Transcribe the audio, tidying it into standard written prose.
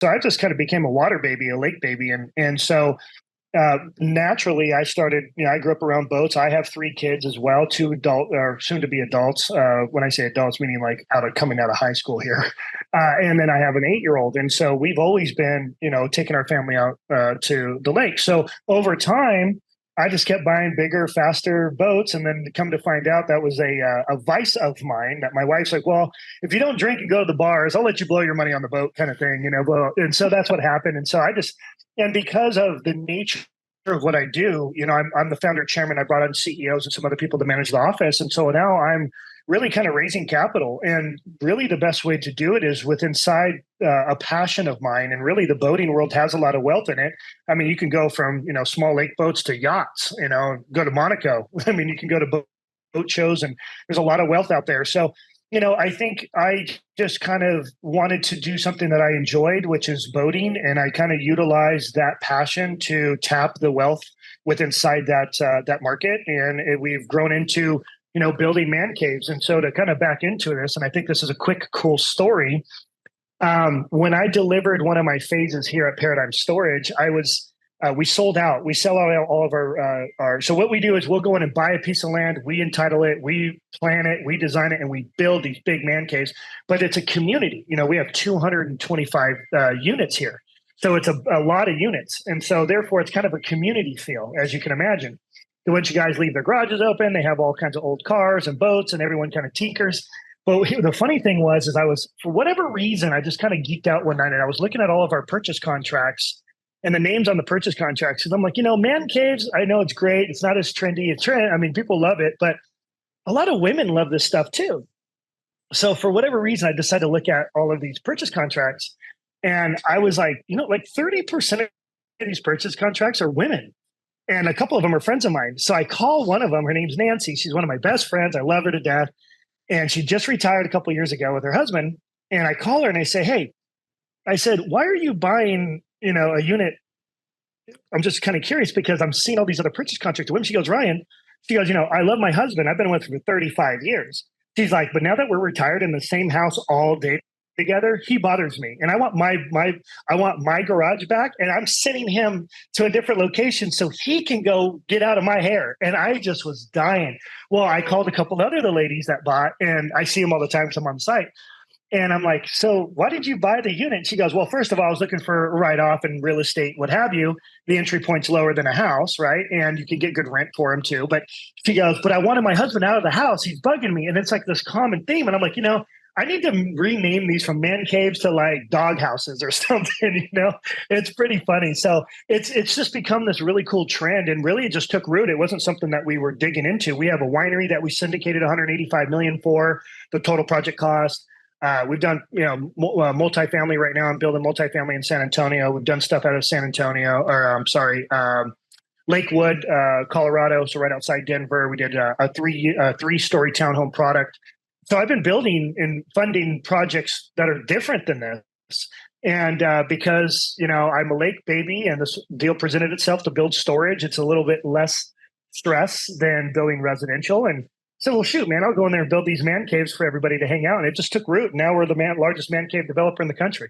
So I just kind of became a water baby, a lake baby. And so naturally I started, I grew up around boats. I have three kids as well, two adult or soon to be adults. When I say adults, meaning like coming out of high school here. And then I have an 8-year old. And so we've always been, taking our family out to the lake. So over time, I just kept buying bigger, faster boats, and then come to find out that was a vice of mine. That my wife's like, well, if you don't drink and go to the bars, I'll let you blow your money on the boat, kind of thing, Well, and so that's what happened. And so and because of the nature of what I do, I'm the founder chairman. I brought on CEOs and some other people to manage the office, and so now I'm really kind of raising capital. And really, the best way to do it is with inside a passion of mine. And really, the boating world has a lot of wealth in it. I mean, you can go from small lake boats to yachts. Go to Monaco. I mean, you can go to boat shows, and there's a lot of wealth out there. So, I think I just kind of wanted to do something that I enjoyed, which is boating, and I kind of utilized that passion to tap the wealth with inside that market, and we've grown into building man caves. And so to kind of back into this, and I think this is a quick, cool story. When I delivered one of my phases here at Paradigm Storage, we sold out. We sell out all of our. So what we do is we'll go in and buy a piece of land, we entitle it, we plan it, we design it, and we build these big man caves. But it's a community. We have 225 units here. So it's a lot of units. And so therefore it's kind of a community feel, as you can imagine. Once you guys leave their garages open, they have all kinds of old cars and boats, and everyone kind of tinkers. But the funny thing was for whatever reason, I just kind of geeked out one night, and I was looking at all of our purchase contracts and the names on the purchase contracts. And I'm like, man caves, I know it's great. It's not as trendy. I mean, people love it, but a lot of women love this stuff too. So for whatever reason, I decided to look at all of these purchase contracts, and I was like, like 30% of these purchase contracts are women. And a couple of them are friends of mine. So I call one of them. Her name's Nancy. She's one of my best friends. I love her to death. And she just retired a couple of years ago with her husband. And I call her and I say, hey, I said, why are you buying, a unit? I'm just kind of curious because I'm seeing all these other purchase contracts. When she goes, Ryan, she goes, I love my husband. I've been with him for 35 years. She's like, but now that we're retired in the same house all day together, he bothers me, and I want my garage back, and I'm sending him to a different location so he can go get out of my hair. And I just was dying. Well, I called a couple of other ladies that bought, and I see them all the time because I'm on site. And I'm like, so why did you buy the unit? She goes, well, first of all, I was looking for a write-off in real estate, what have you. The entry point's lower than a house, right? And you can get good rent for him too. But she goes, but I wanted my husband out of the house. He's bugging me. And it's like this common theme. And I'm like, I need to rename these from man caves to like dog houses or something, It's pretty funny. So it's just become this really cool trend, and really it just took root. It wasn't something that we were digging into. We have a winery that we syndicated $185 million for the total project cost. We've done, multifamily right now. I'm building multifamily in San Antonio. We've done stuff out of San Antonio, Lakewood, Colorado. So right outside Denver, we did a three-story townhome product. So I've been building and funding projects that are different than this. And because, I'm a lake baby and this deal presented itself to build storage, it's a little bit less stress than building residential. And so, well, shoot, man, I'll go in there and build these man caves for everybody to hang out. And it just took root. Now we're the largest man cave developer in the country.